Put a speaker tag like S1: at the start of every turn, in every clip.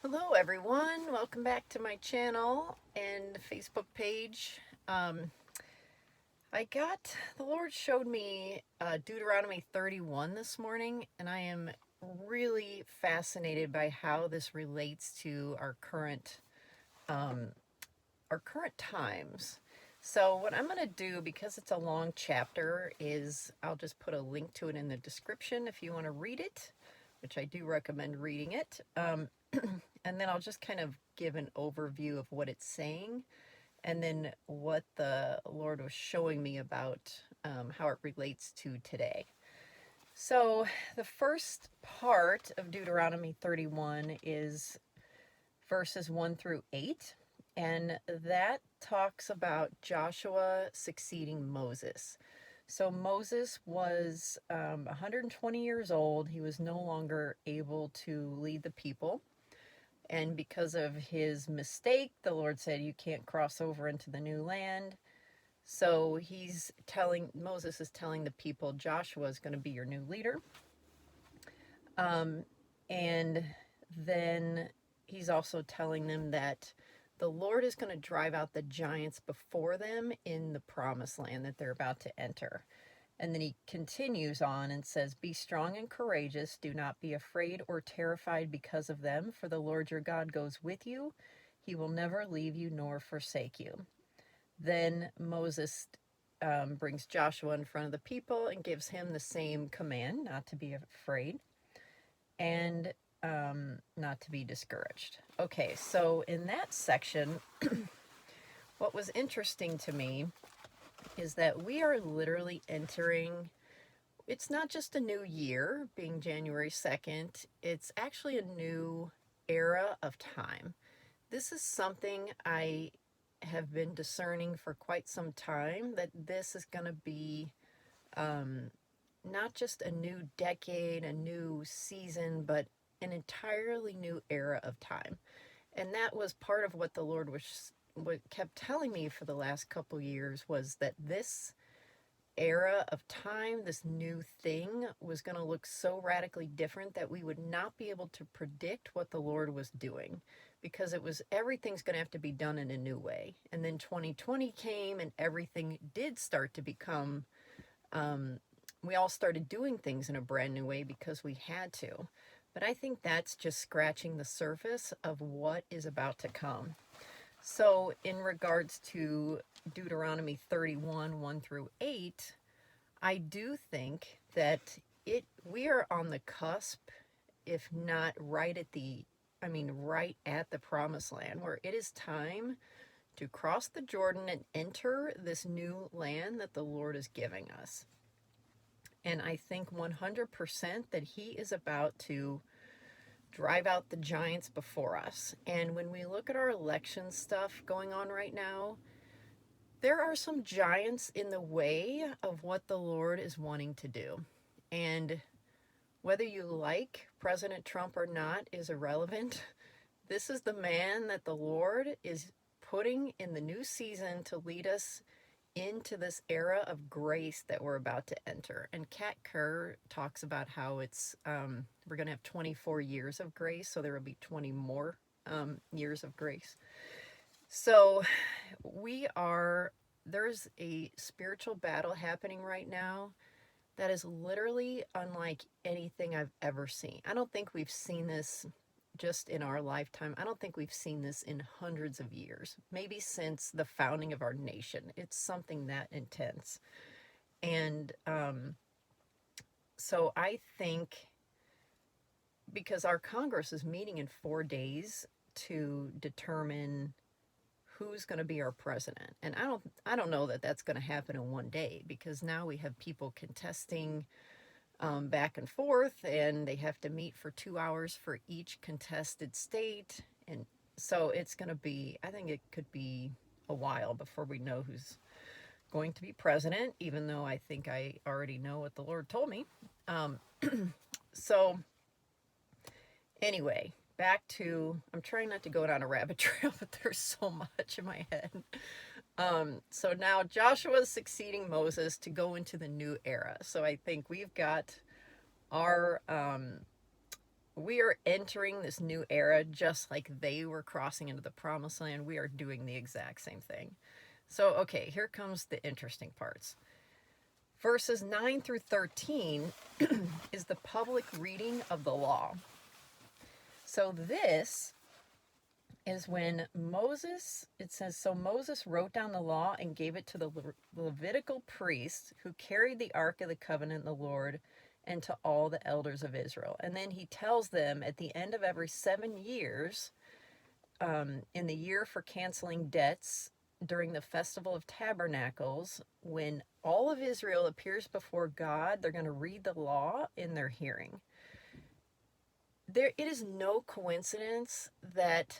S1: Hello everyone, welcome back to my channel and Facebook page. The Lord showed me Deuteronomy 31 this morning, and I am really fascinated by how this relates to um, our current times. So what I'm going to do, because it's a long chapter, is I'll just put a link to it in the description if you want to read it, which I do recommend reading it. And then I'll just kind of give an overview of what it's saying, and then what the Lord was showing me about how it relates to today. So, the first part of Deuteronomy 31 is verses 1 through 8, and that talks about Joshua succeeding Moses. So, Moses was 120 years old. He was no longer able to lead the people. And because of his mistake, the Lord said, "You can't cross over into the new land." So Moses is telling the people, Joshua is going to be your new leader. And then he's also telling them that the Lord is going to drive out the giants before them in the promised land that they're about to enter. And then he continues on and says, "Be strong and courageous. Do not be afraid or terrified because of them, for the Lord your God goes with you. He will never leave you nor forsake you." Then Moses brings Joshua in front of the people and gives him the same command, not to be afraid and not to be discouraged. Okay, so in that section, what was interesting to me is that we are literally entering, it's not just a new year being January 2nd, it's actually a new era of time. This is something I have been discerning for quite some time, that this is going to be not just a new decade, a new season, but an entirely new era of time. And that was part of what the Lord what kept telling me for the last couple years, was that this era of time, this new thing, was going to look so radically different that we would not be able to predict what the Lord was doing, because everything's going to have to be done in a new way. And then 2020 came and everything did start to become, we all started doing things in a brand new way because we had to. But I think that's just scratching the surface of what is about to come. So, in regards to Deuteronomy 31, 1 through 8, I do think that we are on the cusp, if not right at the promised land, where it is time to cross the Jordan and enter this new land that the Lord is giving us. And I think 100% that He is about to drive out the giants before us. And when we look at our election stuff going on right now, there are some giants in the way of what the Lord is wanting to do. And whether you like President Trump or not is irrelevant. This is the man that the Lord is putting in the new season to lead us into this era of grace that we're about to enter. And Kat Kerr talks about how we're going to have 24 years of grace, so there will be 20 more years of grace. So there's a spiritual battle happening right now that is literally unlike anything I've ever seen. I don't think we've seen this just in our lifetime. I don't think we've seen this in hundreds of years, maybe since the founding of our nation. It's something that intense. And so I think, because our Congress is meeting in 4 days to determine who's going to be our president. And I don't know that that's going to happen in one day, because now we have people contesting back and forth, and they have to meet for 2 hours for each contested state. And so I think it could be a while before we know who's going to be president, even though I think I already know what the Lord told me. So anyway, I'm trying not to go down a rabbit trail, but there's so much in my head. So now Joshua is succeeding Moses to go into the new era. So I think we've got our we are entering this new era just like they were crossing into the promised land. We are doing the exact same thing. So, okay, here comes the interesting parts. Verses 9 through 13 is the public reading of the law. So this is when Moses, it says, so Moses wrote down the law and gave it to the Levitical priests who carried the Ark of the Covenant of the Lord, and to all the elders of Israel. And then he tells them at the end of every 7 years, in the year for canceling debts, during the Festival of Tabernacles, when all of Israel appears before God, they're going to read the law in their hearing. It is no coincidence that,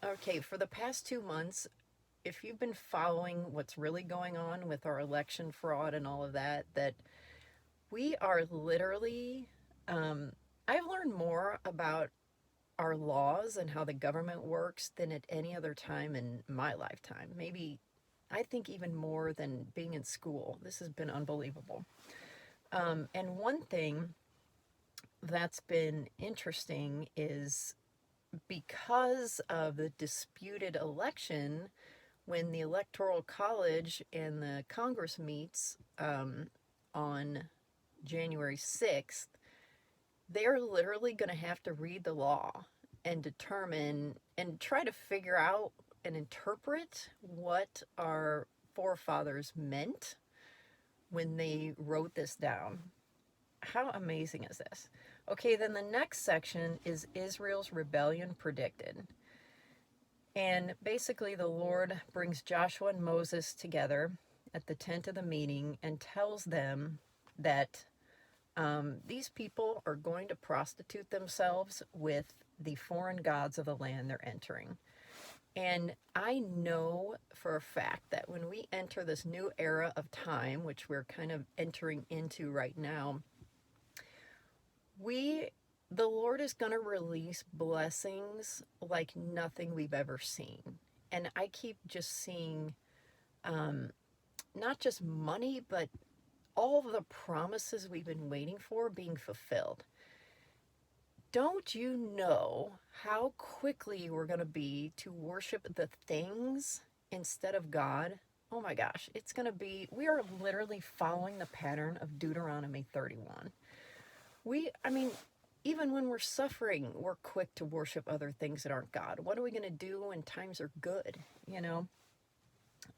S1: okay, for the past 2 months, if you've been following what's really going on with our election fraud and all of that, that we are literally, I've learned more about our laws and how the government works than at any other time in my lifetime. Maybe, I think even more than being in school. This has been unbelievable. And one thing that's been interesting is because of the disputed election, when the Electoral College and the Congress meets on January 6th, they're literally going to have to read the law and determine and try to figure out and interpret what our forefathers meant when they wrote this down. How amazing is this? Okay, then the next section is Israel's rebellion predicted. And basically the Lord brings Joshua and Moses together at the tent of the meeting and tells them that these people are going to prostitute themselves with the foreign gods of the land they're entering. And I know for a fact that when we enter this new era of time, which we're kind of entering into right now, the Lord is going to release blessings like nothing we've ever seen. And I keep just seeing not just money, but all of the promises we've been waiting for being fulfilled. Don't you know how quickly we're going to be to worship the things instead of God? Oh my gosh, it's going to be, we are literally following the pattern of Deuteronomy 31. Even when we're suffering, we're quick to worship other things that aren't God. What are we going to do when times are good, you know?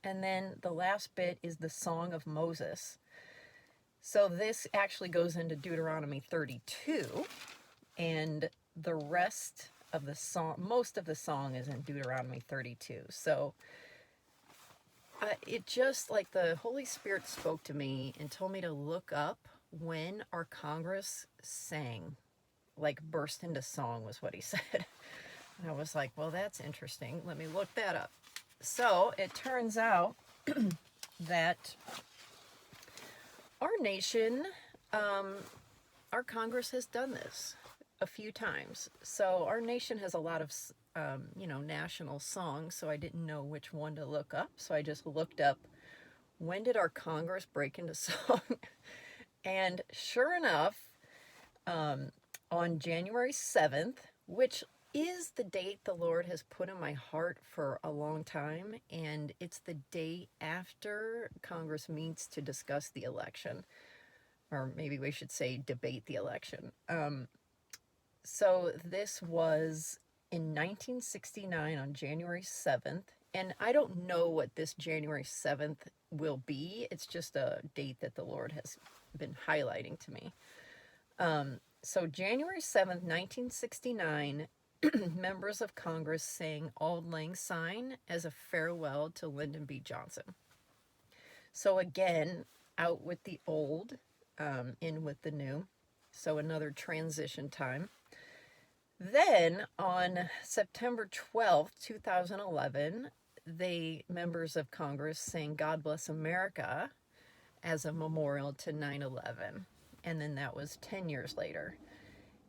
S1: And then the last bit is the Song of Moses. So this actually goes into Deuteronomy 32, and the rest of the song, most of the song is in Deuteronomy 32. So it just, like, the Holy Spirit spoke to me and told me to look up when our Congress sang, like burst into song was what he said. And I was like, well, that's interesting. Let me look that up. So it turns out that our nation, our Congress has done this a few times. So our nation has a lot of, national songs, so I didn't know which one to look up. So I just looked up, when did our Congress break into song? And sure enough, on January 7th, which is the date the Lord has put in my heart for a long time, and it's the day after Congress meets to discuss the election, or maybe we should say debate the election. So this was in 1969 on January 7th, and I don't know what this January 7th will be. It's just a date that the Lord has been highlighting to me. So January 7th, 1969, members of Congress sang Auld Lang Syne as a farewell to Lyndon B. Johnson. So again, out with the old, in with the new. So another transition time. Then on September 12th, 2011, members of Congress sang God Bless America as a memorial to 9/11. And then that was 10 years later.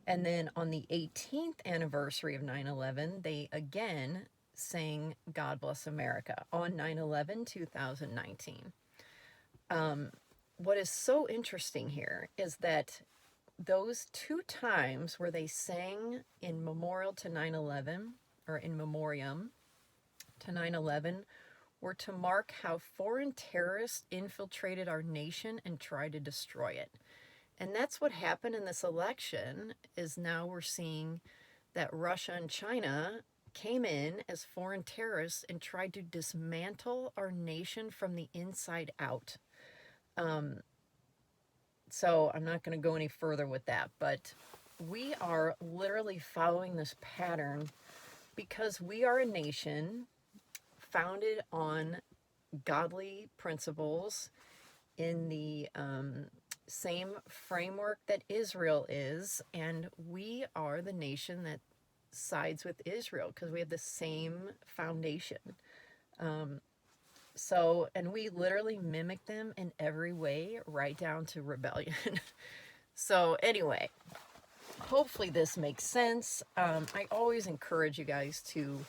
S1: And then on the 18th anniversary of 9/11, they again sang God Bless America on 9/11, 2019. What is so interesting here is that those two times where they sang in memorial to 9/11, or in memoriam to 9/11, were to mark how foreign terrorists infiltrated our nation and tried to destroy it. And that's what happened in this election, is now we're seeing that Russia and China came in as foreign terrorists and tried to dismantle our nation from the inside out. So I'm not going to go any further with that, but we are literally following this pattern because we are a nation founded on godly principles in the same framework that Israel is, and we are the nation that sides with Israel because we have the same foundation. And we literally mimic them in every way, right down to rebellion. So anyway, hopefully this makes sense. I always encourage you guys to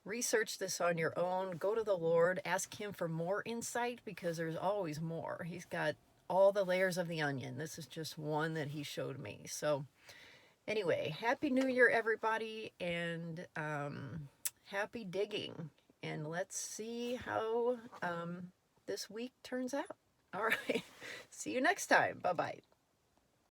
S1: research this on your own. Go to the Lord, ask him for more insight, because there's always more. He's got all the layers of the onion. This is just one that he showed me. So anyway, Happy New Year, everybody, and happy digging. And let's see how this week turns out. All right. See you next time. Bye-bye.